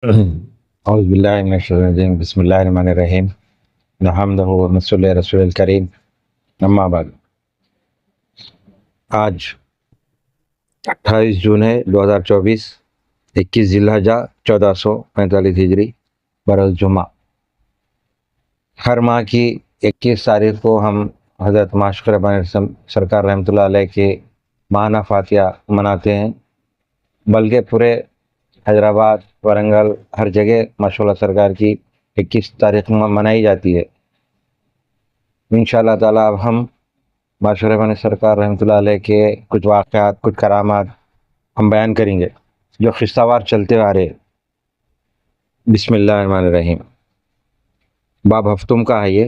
اعوذ باللہ من الشیطان الرجیم بسم اللہ الرحمن الرحیم نحمدہ و نصلی علی رسول الکریم اما بعد آج 28 جون ہے 2024 21 ذی الحجہ 1445 ہجری برس جمعہ۔ ہر ماہ کی 21 تاریخ کو ہم حضرت معشوق ربانی سرکار رحمۃ اللہ علیہ کے ماہانہ فاتحہ مناتے ہیں، بلکہ پورے حیدرآباد، ورنگل، ہر جگہ ماشاء اللہ سرکار کی 21 تاریخ منائی جاتی ہے۔ انشاءاللہ تعالیٰ اب ہم معشوق ربانی سرکار رحمۃ اللہ علیہ کے کچھ واقعات، کچھ کرامات ہم بیان کریں گے جو قصہ وار چلتے آ رہے۔ بسم اللہ الرحمن الرحیم۔ باب ہفتم کا ہے، یہ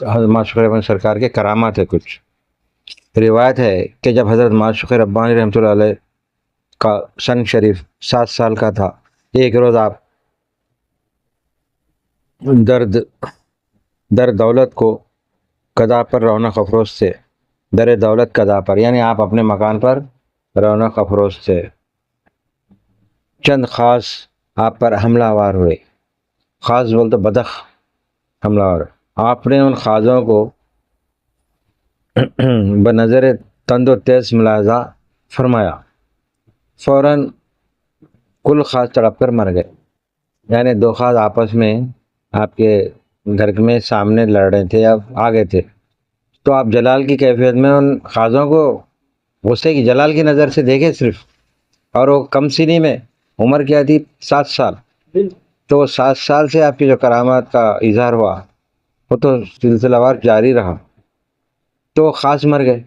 حضرت معشوق ربانی سرکار کے کرامات ہے۔ کچھ روایت ہے کہ جب حضرت معشوق ربانی رحمۃ اللہ علیہ کا سن شریف 7 سال کا تھا، ایک روز آپ در دولت کو قضا پر رونق افروز تھے۔ در دولت قضا پر یعنی آپ اپنے مکان پر رونق افروز تھے۔ چند خاص آپ پر حملہ آور ہوئے۔ خاص بولتے بدخ حملہ آور۔ آپ نے ان خاصوں کو بنظر تند و تیز ملاحظہ فرمایا، فوراً کل خاص تڑپ کر مر گئے۔ یعنی دو خاص آپس میں آپ کے گھر میں سامنے لڑ رہے تھے، اب آگے تھے، تو آپ جلال کی کیفیت میں ان خاصوں کو غصے کی جلال کی نظر سے دیکھے صرف، اور وہ کم سنی میں عمر کیا تھی 7 سال، تو 7 سال سے آپ کی جو کرامات کا اظہار ہوا وہ تو سلسلہ وار جاری رہا، تو خاص مر گئے،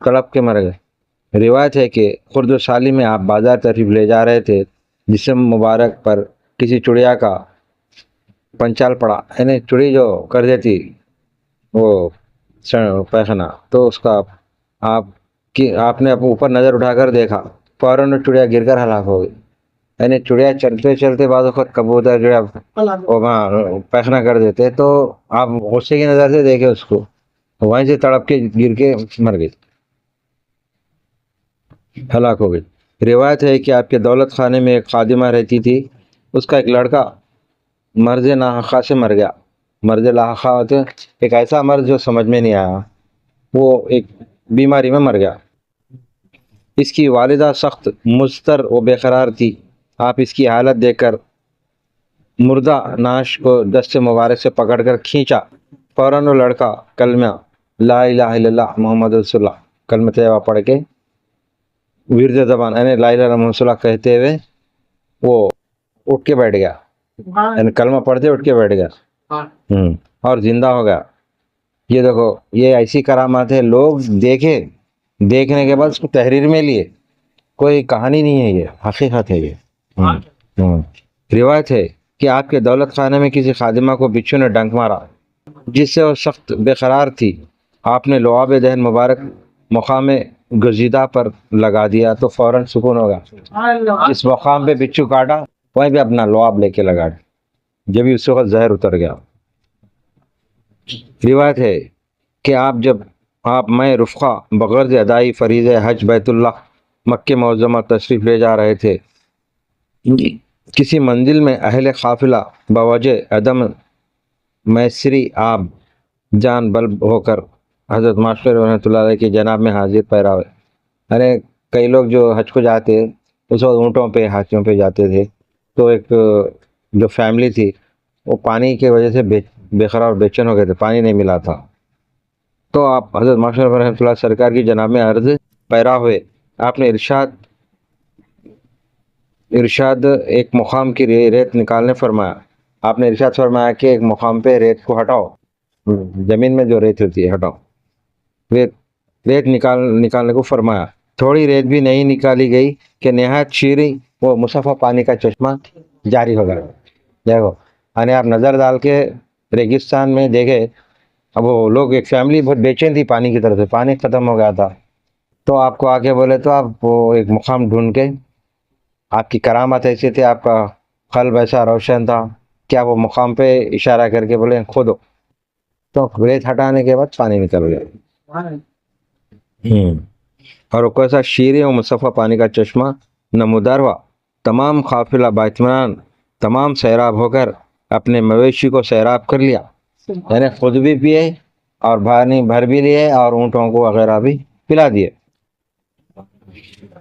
تڑپ کے مر گئے۔ روایت ہے کہ خرد و سالی میں آپ بازار طرف لے جا رہے تھے، جسم مبارک پر کسی چڑیا کا پنچال پڑا، یعنی چڑی جو کر دیتی وہ پیخانہ، تو اس کا آپ نے اوپر نظر اٹھا کر دیکھا، فوراً چڑیا گر کر ہلاک ہو گئی۔ یعنی چڑیا چلتے چلتے بعض وقت کبوتر جو پیخانہ کر دیتے، تو آپ غصے کی نظر سے دیکھے اس کو، وہیں سے تڑپ کے گر کے مر گئی، ہلاک ہو گئی۔ روایت ہے کہ آپ کے دولت خانے میں ایک خادمہ رہتی تھی، اس کا ایک لڑکا مرض لاحقہ سے مر گیا۔ مرض لاحقہ ہوتے ایک ایسا مرض جو سمجھ میں نہیں آیا، وہ ایک بیماری میں مر گیا۔ اس کی والدہ سخت مضطر و بے قرار تھی۔ آپ اس کی حالت دیکھ کر مردہ ناش کو دست مبارک سے پکڑ کر کھینچا، فوراً وہ لڑکا کلمہ لا الہ الا اللہ محمد رسول اللہ کلمہ طیبہ پڑھ کے ورد زبان یعنی لا الہ الا محمد رسول اللہ کہتے ہوئے وہ اٹھ کے بیٹھ گیا، یعنی کلمہ پڑھتے اٹھ کے بیٹھ گیا اور زندہ ہو گیا۔ یہ دیکھو، یہ ایسی کرامات ہے، لوگ دیکھنے کے بعد اس کو تحریر میں لیے، کوئی کہانی نہیں ہے، یہ حقیقت ہے۔ یہ روایت ہے کہ آپ کے دولت خانے میں کسی خادمہ کو بچھو نے ڈنک مارا، جس سے وہ سخت بے قرار تھی۔ آپ نے لعاب دہن مبارک مقام گزیدہ پر لگا دیا تو فوراً سکون ہوگا۔ جس مقام پہ بچھو کاٹا وہیں بھی اپنا لعاب لے کے لگا، جب اس وقت زہر اتر گیا۔ روایت ہے کہ آپ میں رفقا بغرض ادائی فریضہ حج بیت اللہ مکہ معظمہ تشریف لے جا رہے تھے، کسی منزل میں اہل قافلہ بوجہ عدم میسری آپ جان بلب ہو کر حضرت معشوق رحمۃ اللہ علیہ کی جناب میں حاضر پیرا ہوئے۔ یعنی کئی لوگ جو حج کو جاتے اس وقت اونٹوں پہ ہاتھیوں پہ جاتے تھے، تو ایک جو فیملی تھی وہ پانی کی وجہ سے بے قرار اور بے چین ہو گئے تھے، پانی نہیں ملا تھا، تو آپ حضرت معشوق رحمۃ اللہ سرکار کی جناب میں عرض پیرا ہوئے۔ آپ نے ارشاد ایک مقام کی ریت نکالنے فرمایا۔ آپ نے ارشاد فرمایا کہ ایک مقام پہ ریت کو ہٹاؤ، زمین میں جو ریت ہوتی ہے ہٹاؤ، ریت نکالنے کو فرمایا۔ تھوڑی ریت بھی نہیں نکالی گئی کہ نہایت شیریں وہ مصفا پانی کا چشمہ جاری ہو گیا۔ دیکھو، یعنی آپ نظر ڈال کے ریگستان میں دیکھے، اب وہ لوگ ایک فیملی بہت بے چین تھی پانی کی طرف سے، پانی ختم ہو گیا تھا، تو آپ کو آ کے بولے تو آپ وہ ایک مقام ڈھونڈ کے، آپ کی کرامت ایسی تھی، آپ کا قلب ایسا روشن تھا کیا وہ مقام پہ اشارہ کر کے بولے کھودو، تو ریت ہٹانے کے بعد پانی نکل گیا۔ اور وہ کیسا شیریں و مصفا پانی کا چشمہ نمودار ہوا۔ تمام قافلہ باطمینان تمام سیراب ہو کر اپنے مویشی کو سیراب کر لیا، یعنی خود بھی پیے اور پانی بھر بھی لیے اور اونٹوں کو وغیرہ بھی پلا دیے،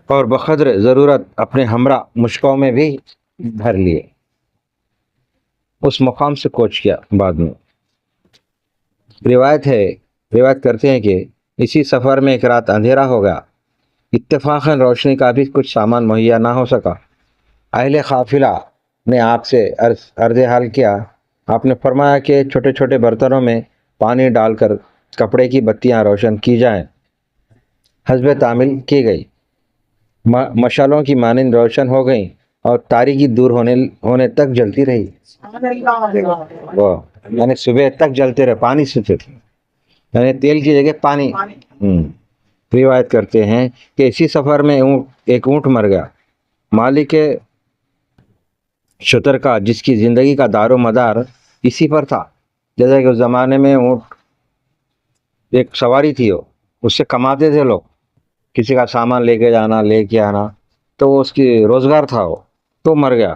اور بقدر ضرورت اپنے ہمراہ مشکوں میں بھی بھر لیے۔ اس مقام سے کوچ کیا بعد میں۔ روایت کرتے ہیں کہ اسی سفر میں ایک رات اندھیرا ہو گیا، اتفاقاً روشنی کا بھی کچھ سامان مہیا نہ ہو سکا۔ اہل قافلہ نے آپ سے عرض حال کیا۔ آپ نے فرمایا کہ چھوٹے چھوٹے برتنوں میں پانی ڈال کر کپڑے کی بتیاں روشن کی جائیں۔ حسب تعمیل کی گئی، مشعلوں کی مانند روشن ہو گئیں اور تاریکی دور ہونے تک جلتی رہی۔ وہ یعنی صبح تک جلتے رہے، پانی سے تھے، یعنی تیل کی جگہ پانی۔ روایت کرتے ہیں کہ اسی سفر میں ایک اونٹ مر گیا، مالک شتر کا، جس کی زندگی کا دار و مدار اسی پر تھا۔ جیسا کہ اس زمانے میں اونٹ ایک سواری تھی، اس سے کماتے تھے لوگ، کسی کا سامان لے کے جانا، لے کے آنا، تو وہ اس کی روزگار تھا، وہ تو مر گیا۔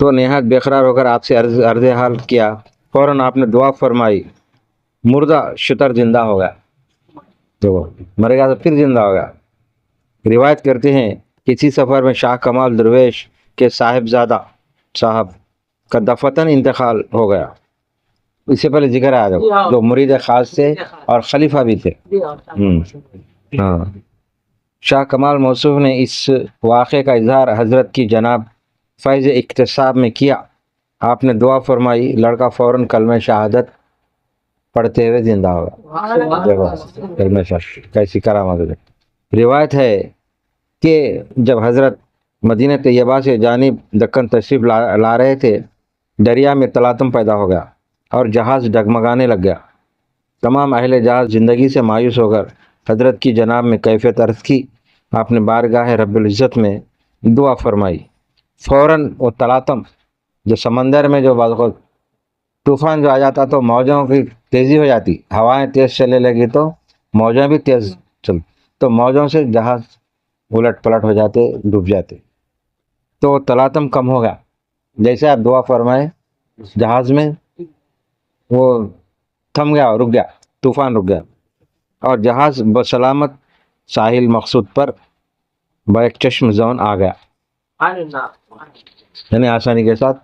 تو نہایت بے قرار ہو کر آپ سے عرض حال کیا، فوراً آپ نے دعا فرمائی، مردہ شتر زندہ ہو گیا، تو مر گیا تو پھر زندہ ہو گیا۔ روایت کرتے ہیں کہ اسی سفر میں شاہ کمال درویش کے صاحب کا دفعتاً انتقال ہو گیا۔ اس سے پہلے ذکر آیا جو مرید خاص تھے اور خلیفہ بھی تھے۔ ہاں، شاہ کمال موصوف نے اس واقعے کا اظہار حضرت کی جناب فیض اکتساب میں کیا۔ آپ نے دعا فرمائی، لڑکا فوراً کلمہ شہادت پڑھتے ہوئے زندہ ہوگا۔ دیکھو کلمہ شہادت کیسی کرامت ہے۔ روایت ہے کہ جب حضرت مدینہ طیبہ سے جانب دکن تشریف لا رہے تھے، دریا میں تلاطم پیدا ہو گیا اور جہاز ڈگمگانے لگ گیا۔ تمام اہل جہاز زندگی سے مایوس ہو کر حضرت کی جناب میں کیفیت عرض کی۔ آپ نے بارگاہ رب العزت میں دعا فرمائی، فوراً وہ تلاطم جو سمندر میں جو بعض وقت طوفان جو آ جاتا تو موجوں کی تیزی ہو جاتی، ہوائیں تیز چلنے لگی تو موجیں بھی تیز چلتی، تو موجوں سے جہاز الٹ پلٹ ہو جاتے، ڈوب جاتے، تو تلاطم کم ہو گیا۔ جیسے آپ دعا فرمائے، جہاز میں وہ تھم گیا، رک گیا، طوفان رک گیا اور جہاز بسلامت ساحل مقصود پر بیک چشم زون آ گیا، یعنی آسانی کے ساتھ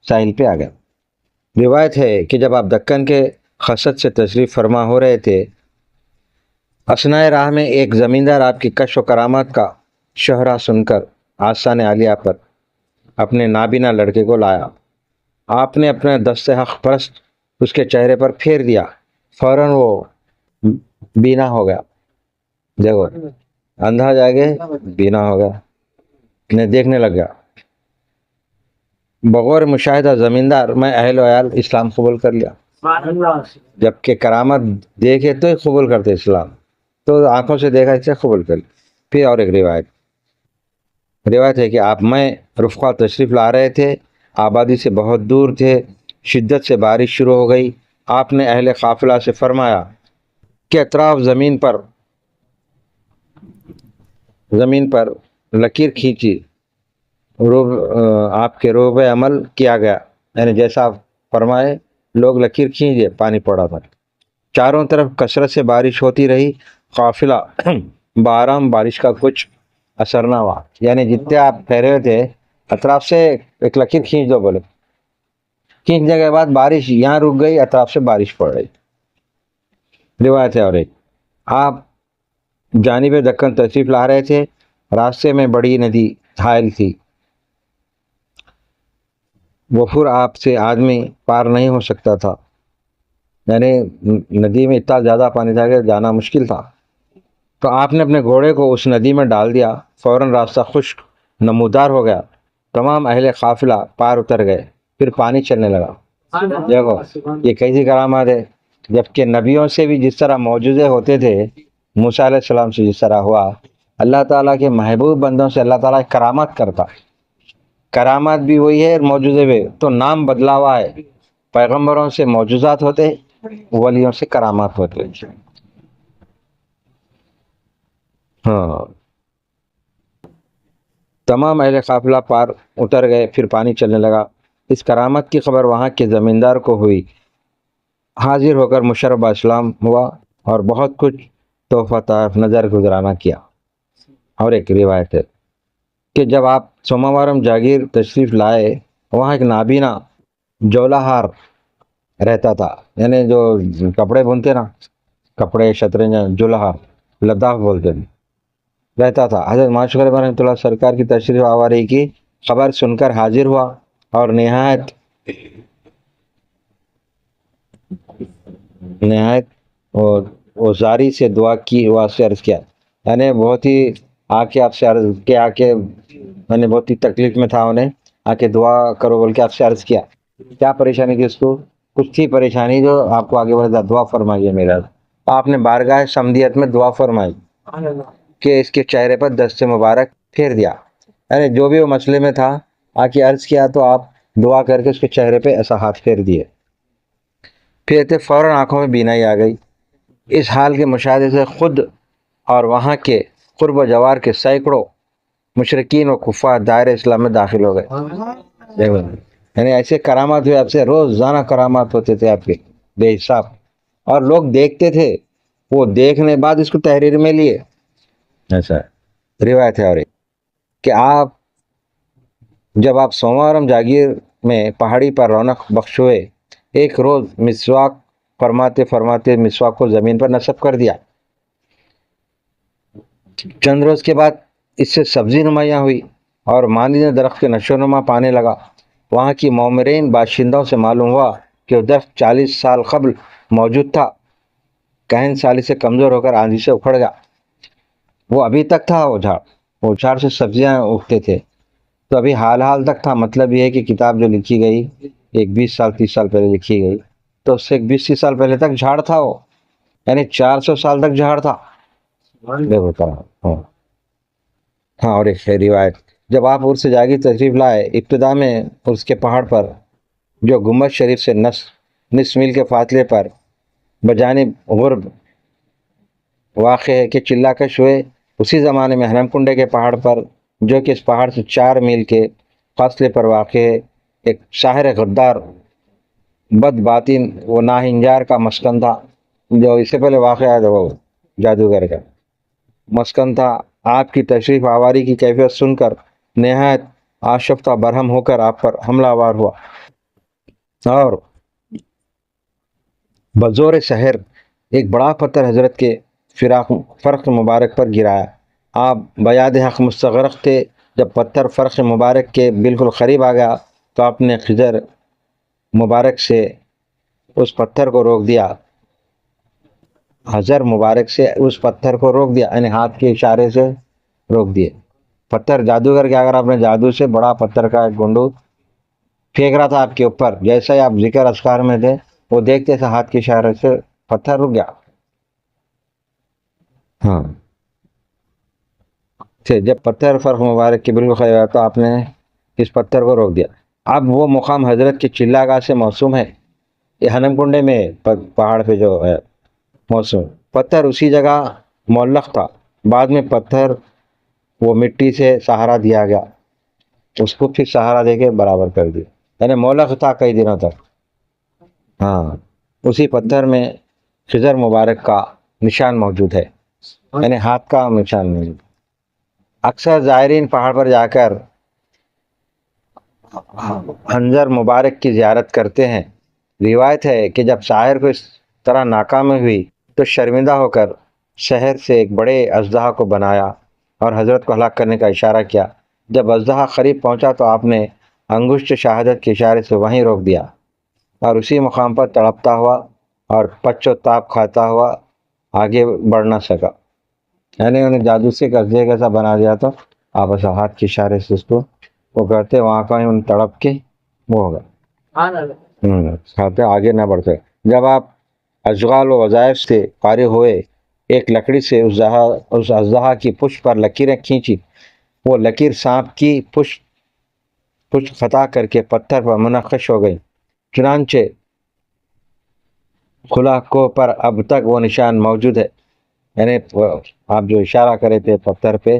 ساحل پہ آ گیا۔ روایت ہے کہ جب آپ دکن کے خصت سے تشریف فرما ہو رہے تھے، اثنائے راہ میں ایک زمیندار آپ کی کشف و کرامات کا شہرہ سن کر آستان عالیہ پر اپنے نابینا لڑکے کو لایا۔ آپ نے اپنے دست حق پرست اس کے چہرے پر پھیر دیا، فوراً وہ بینا ہو گیا۔ دیکھو، اندھا جاگے بینا ہو گیا، انہیں دیکھنے لگ گیا۔ بغور مشاہدہ زمیندار میں اہل و عیال اسلام قبول کر لیا۔ جبکہ کرامت دیکھے تو ہی قبول کرتے اسلام، تو آنکھوں سے دیکھا اسے قبول کر لیا۔ پھر اور ایک روایت ہے کہ آپ میں رفقا تشریف لا رہے تھے، آبادی سے بہت دور تھے، شدت سے بارش شروع ہو گئی۔ آپ نے اہل قافلہ سے فرمایا کہ اطراف زمین پر لکیر کھینچی، آپ کے روب عمل کیا گیا، یعنی جیسا آپ فرمائے لوگ لکیر کھینچے، پانی پڑا تھا۔ چاروں طرف کثرت سے بارش ہوتی رہی، قافلہ بآرام، بارش کا کچھ اثر نہ ہوا، یعنی جتنے آپ ٹھہرے ہوئے تھے اطراف سے ایک لکیر کھینچ دو، بولے کھینچنے کے بعد بارش یہاں رک گئی، اطراف سے بارش پڑ رہی۔ روایت ہے اور ایک، آپ جانب دکن تشریف لا رہے تھے، راستے میں بڑی ندی حائل تھی، وفور آپ سے آدمی پار نہیں ہو سکتا تھا، یعنی ندی میں اتنا زیادہ پانی تھا کہ جانا مشکل تھا۔ تو آپ نے اپنے گھوڑے کو اس ندی میں ڈال دیا، فوراً راستہ خشک نمودار ہو گیا، تمام اہل قافلہ پار اتر گئے، پھر پانی چلنے لگا۔ دیکھو یہ کیسی کرامات ہے، جبکہ نبیوں سے بھی جس طرح معجزے ہوتے تھے، موسیٰ علیہ السلام سے جس طرح ہوا، اللہ تعالیٰ کے محبوب بندوں سے اللہ تعالیٰ کرامات کرتا، کرامات بھی وہی ہے، معجزے بھی، تو نام بدلا ہوا ہے، پیغمبروں سے معجزات ہوتے، ولیوں سے کرامات ہوتے۔ ہاں، تمام اہل قافلہ پار اتر گئے، پھر پانی چلنے لگا۔ اس کرامت کی خبر وہاں کے زمیندار کو ہوئی، حاضر ہو کر مشرف اسلام ہوا اور بہت کچھ تحفہ طائف نظر گزرانہ کیا۔ اور ایک روایت ہے کہ جب آپ سوموارم جاگیر تشریف لائے، وہاں ایک نابینا جولہار رہتا تھا، یعنی جو کپڑے بنتے نا، کپڑے شطرنج جولہار لداخ بولتے ہیں، رہتا تھا۔ حضرت معاشر رحمۃ اللہ سرکار کی تشریف آوری کی خبر سن کر حاضر ہوا اور نہایت وزاری سے دعا کی، واسطے عرض کیا، یعنی بہت ہی آ کے آپ سے عرض کے میں نے بہت ہی تکلیف میں تھا، انہیں آ کے دعا کرو بول کے آپ سے عرض کیا۔ کیا پریشانی تھی اس کو؟ کچھ تھی پریشانی جو آپ کو آگے بڑھا، دعا فرمائیے میرا۔ آپ نے بارگاہ سمدیت میں دعا فرمائی کہ اس کے چہرے پر دست مبارک پھیر دیا، یعنی جو بھی وہ مسئلے میں تھا آ کے عرض کیا تو آپ دعا کر کے اس کے چہرے پہ ایسا ہاتھ پھیر دیے، پھر فوراً آنکھوں میں بینائی آ گئی۔ اس حال کے مشاہدے سے خود اور وہاں کے قرب و جوار کے سینکڑوں مشرکین و کفار دائرہ اسلام میں داخل ہو گئے۔ یعنی ایسے کرامات ہوئے آپ سے، روزانہ کرامات ہوتے تھے آپ کے بے حساب، اور لوگ دیکھتے تھے، وہ دیکھنے بعد اس کو تحریر میں لیے۔ ایسا روایت ہے۔ اور ایک کہ جب آپ سوموارم جاگیر میں پہاڑی پر رونق بخش ہوئے، ایک روز مسواک فرماتے فرماتے مسواک کو زمین پر نصب کر دیا۔ چند روز کے بعد اس سے سبزی نمایاں ہوئی اور ماندین درخت کے نشو و نما پانے لگا۔ وہاں کی مومرین باشندوں سے معلوم ہوا کہ وہ درخت 40 سال قبل موجود تھا، کہن سالی سے کمزور ہو کر آندھی سے اکھڑ گیا۔ وہ ابھی تک تھا، وہ جھاڑ سے سبزیاں اگتے تھے، تو ابھی حال تک تھا۔ مطلب یہ ہے کہ کتاب جو لکھی گئی ایک 20 سال 30 سال پہلے لکھی گئی، تو اس سے ایک 20 30 سال پہلے تک جھاڑ تھا، وہ یعنی 400 سال تک جھاڑ تھا۔ ہاں، اور ایک روایت، جب آپ عرس جاگیر تشریف لائے، ابتدا میں عرس کے پہاڑ پر جو گنبد شریف سے نصف میل کے فاصلے پر بجانب غرب واقع ہے کہ چلہ کش ہوئے، اسی زمانے میں ہنم کنڈے کے پہاڑ پر جو کہ اس پہاڑ سے 4 میل کے فاصلے پر واقع ہے، ایک شاعر غدار بد باطن و ناہنجار کا مسکن تھا، جو اس سے پہلے واقع ہے، وہ جادوگر کا مسکن تھا۔ آپ کی تشریف آوری کی کیفیت سن کر نہایت آشفتہ برہم ہو کر آپ پر حملہ آور ہوا اور بزور سحر ایک بڑا پتھر حضرت کے فرق مبارک پر گرایا۔ آپ بیاد حق مستغرق تھے۔ جب پتھر فرق مبارک کے بالکل قریب آ گیا تو آپ نے خضر مبارک سے اس پتھر کو روک دیا، حجر مبارک سے اس پتھر کو روک دیا، یعنی ہاتھ کے اشارے سے روک دیے۔ پتھر جادوگر کے، اگر آپ نے جادو سے بڑا پتھر کا ایک گنڈو پھینک رہا تھا آپ کے اوپر، جیسا ہی آپ ذکر اذکار میں تھے، وہ دیکھتے تھے ہاتھ کے اشارے سے پتھر رک گیا۔ ہاں، جب پتھر فرق مبارک کے بالکل قریب آیا تو آپ نے اس پتھر کو روک دیا۔ اب وہ مقام حضرت کے چلہ گاہ سے موسوم ہے، یہ ہنم کنڈے میں پہاڑ پہ جو ہے موسوم، پتھر اسی جگہ معلق تھا۔ بعد میں پتھر وہ مٹی سے سہارا دیا گیا، اس کو پھر سہارا دے کے برابر کر دیا، یعنی معلق تھا کئی دنوں تک۔ ہاں، اسی پتھر میں خضر مبارک کا نشان موجود ہے، یعنی ہاتھ کا نشان موجود۔ اکثر زائرین پہاڑ پر جا کر حنظر مبارک کی زیارت کرتے ہیں۔ روایت ہے کہ جب شاعر کو اس طرح ناکامی ہوئی تو شرمندہ ہو کر شہر سے ایک بڑے اژدہا کو بنایا اور حضرت کو ہلاک کرنے کا اشارہ کیا۔ جب اژدہا قریب پہنچا تو آپ نے انگشت شہادت کے اشارے سے وہیں روک دیا اور اسی مقام پر تڑپتا ہوا اور پچ و تاب کھاتا ہوا آگے بڑھ نہ سکا، یعنی انہیں جادو سے قصدے کیسا بنا دیا، تو آپ ایسا ہاتھ کے اشارے سے اس کو وہ کرتے، وہاں کا ان تڑپ کے وہ ہوگا کھاتے، آگے نہ بڑھتے۔ جب آپ اشغال و وظائف سے فارغ ہوئے، ایک لکڑی سے اس اژدہا کی پشت پر لکیریں کھینچی، وہ لکیر سانپ کی پشت خطا کر کے پتھر پر منقش ہو گئی، چنانچہ کھلا کو پر اب تک وہ نشان موجود ہے، یعنی آپ جو اشارہ کرے تھے پتھر پہ،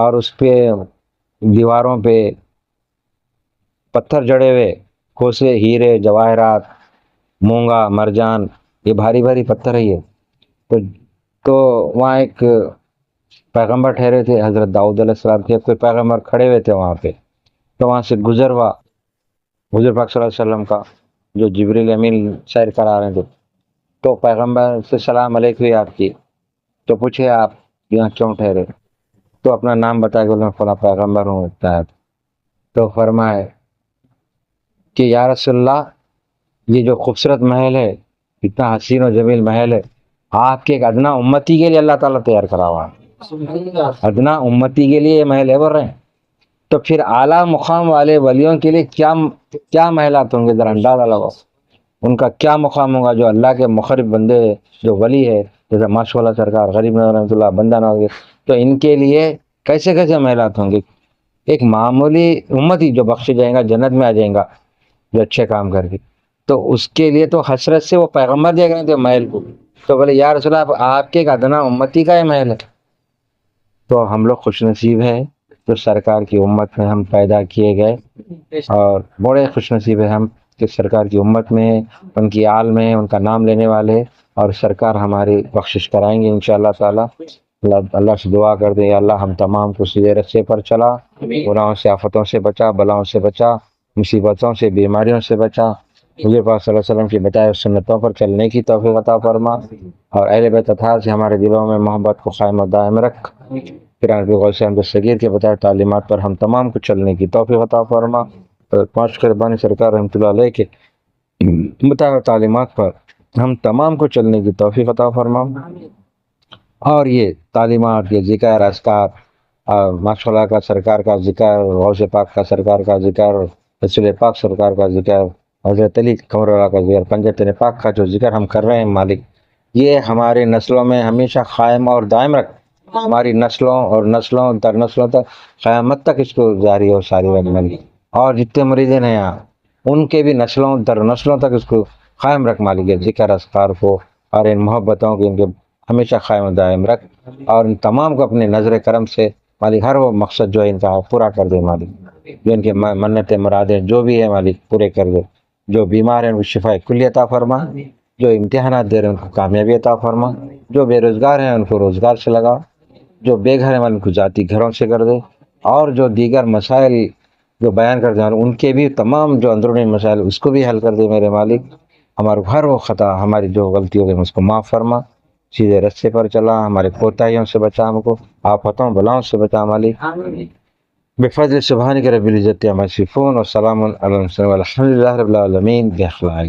اور اس پہ دیواروں پہ پتھر جڑے ہوئے، کوسے ہیرے جواہرات، مونگا مرجان، یہ بھاری بھاری پتھر ہے یہ۔ تو وہاں ایک پیغمبر ٹھہرے تھے، حضرت داؤد علیہ السلام کے کوئی پیغمبر کھڑے ہوئے تھے وہاں پہ، تو وہاں سے گزر ہوا حضور پاک صلی اللہ علیہ وسلم کا، جو جبریل امین سیر کرا رہے تھے، تو پیغمبر سے سلام علیکم ہوئی آپ کی، تو پوچھے آپ یہاں کیوں ٹھہرے؟ تو اپنا نام بتا کہ میں فلاں پیغمبر ہوں۔ تو فرمائے کہ یا رسول اللہ، یہ جو خوبصورت محل ہے، اتنا حسین و جمیل محل ہے، آپ کے ایک ادنا امتی کے لیے اللہ تعالیٰ تیار کرا ہوا ہے، ادنا امتی کے لیے یہ محل ہے، بول رہے ہیں۔ تو پھر اعلیٰ مقام والے ولیوں کے لیے کیا محلات ہوں گے، ذرا اندازہ لگاؤ ان کا کیا مقام ہوگا۔ جو اللہ کے مقرب بندے، جو ولی ہے، جیسے ماشاء اللہ سرکار غریب نواز رحمۃ اللہ، بندہ نواز، تو ان کے لیے کیسے کیسے محلات ہوں گے۔ ایک معمولی امتی جو بخش جائے گا، جنت میں آ جائے گا جو اچھے کام کر کے، تو اس کے لیے تو حسرت سے وہ پیغمبر دیکھ رہے تھے محل کو، تو بولے یا رسول اللہ، آپ کے ایک ادنا امتی کا یہ محل ہے۔ تو ہم لوگ خوش نصیب ہیں جو سرکار کی امت میں ہم پیدا کیے گئے، اور بڑے خوش نصیب ہیں ہم کہ سرکار کی امت میں، ان کی آل میں، ان کا نام لینے والے، اور سرکار ہماری بخشش کرائیں گے انشاءاللہ تعالی۔ اللہ سے دعا کر دیں، یا اللہ ہم تمام کو سیدھے رستے پر چلا، گناہوں سے، آفتوں سے بچا، بلاؤں سے بچا، مصیبتوں سے، بیماریوں سے بچا، حضور پاک صلی اللہ علیہ وسلم کی بتائے سنتوں پر چلنے کی توفیق عطا فرما، اور اہل بیت اطہار سے ہمارے دلوں میں محبت کو قائم و دائم رکھ۔ قرآن کی غور سے ہم صغیر کے بتائے تعلیمات پر ہم تمام کو چلنے کی توفیق عطا فرما، اور پانچ قربانی سرکار رحمۃ اللہ علیہ کے بتائے تعلیمات پر ہم تمام کو چلنے کی توفیق عطا فرما۔ اور یہ تعلیمات، یہ ذکر، اذکار، ماشاء اللہ کا سرکار کا ذکر، غوث پاک کا سرکار کا ذکر، رسول پاک سرکار کا ذکر، حضرت علی قمر اللہ کا ذکر، پنجتن پاک کا جو ذکر ہم کر رہے ہیں مالک، یہ ہمارے نسلوں میں ہمیشہ قائم اور دائم رکھ، ہماری نسلوں اور نسلوں در نسلوں تک، قیامت تک اس کو جاری ہو ساری وقت، اور جتنے مریدین ہیں یہاں ان کے بھی نسلوں در نسلوں تک اس کو قائم رکھ مالک، ذکر اذکار کو اور ان محبتوں کو ان کے ہمیشہ قائم و دائم رکھ، اور ان تمام کو اپنے نظر کرم سے مالک ہر وہ مقصد جو ہے ان کا پورا کر دے مالک، جو ان کے منتیں مرادیں جو بھی ہے مالک پورے کر دے، جو بیمار ہیں ان کو شفا کلی عطا فرما، جو امتحانات دے رہے ہیں ان کو کامیابی عطا فرما، جو بے روزگار ہیں ان کو روزگار سے لگا، جو بے گھر ہیں ان کو ذاتی گھروں سے کر دے، اور جو دیگر مسائل جو بیان کر دیں ان کے بھی تمام جو اندرونی مسائل اس کو بھی حل کر دے میرے مالک، ہمارے ہر وہ خطا، ہماری جو غلطی ہو گئی اس کو معاف فرما، سیدھے رستے پر چلا، ہمارے کوتاہیوں سے بچا، ہم کو آفتوں بلاؤں سے بچا مالک، بفضل سبحانک رب العزت عما یصفون وسلام علی المرسلین والحمد للہ رب العالمین بأخلاق۔